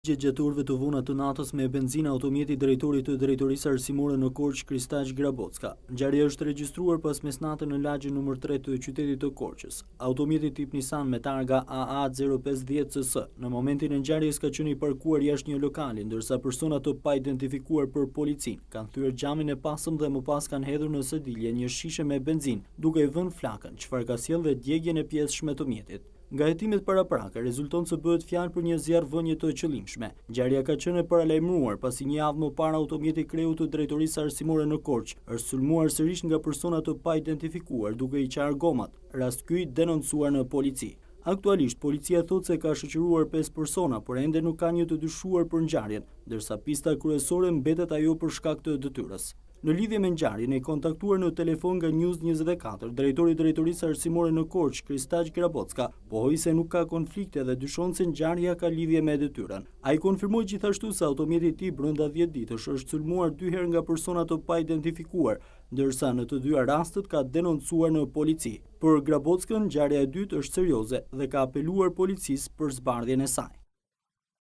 Gjaturëve të vona të natës me benzinë automjeti drejtorit të drejtorisë arsimore në Korçë Kristaq Grabocka. Ngjarja është regjistruar pas mesnatë në lagjen nr. 3 të qytetit të Korçës. Automjeti tip Nissan me targa AA 050 CS në momentin e ngjarjes ka qenë i parkuar jashtë një lokali, ndërsa persona të pa identifikuar për policinë kanë thyer xhamin e pasëm dhe më pas kanë hedhur në sedilje një shishe me benzinë, duke i vënë flakën, çfarë ka sjellë dhe djegjen e pjesëshme të mjetit. Nga hetimet paraprake rezulton se bëhet fjalë për një zjarrvënie të qëllimshme. Ngjarja ka qenë e paralajmëruar pasi një javë më parë automjeti kreu të drejtorisë arsimore në Korçë është sulmuar sërish nga persona të pa identifikuar duke i qarë gomat, rast ky denoncuar në polici. Aktualisht policia thotë se ka shoqëruar 5 persona, por ende nuk ka një të dyshuar për ngjarjen, ndërsa pista kryesore mbetet ajo për shkak të detyrës. Në lidhje me ngjarjen e kontaktuar në telefon nga News 24, drejtori i drejtorisë arsimore në Korçë, Kristaq Grabocka, pohoi se nuk ka konflikte dhe dyshon se ngjarja ka lidhje me detyrën. Ai konfirmoi gjithashtu se automjeti i tij brenda 10 ditësh është sulmuar 2 herë nga persona të pa identifikuar, ndërsa në të dyja rastet ka denoncuar në polici. Për Grabockën, ngjarja e dytë është serioze dhe ka apeluar policisë për zbardhjen e saj.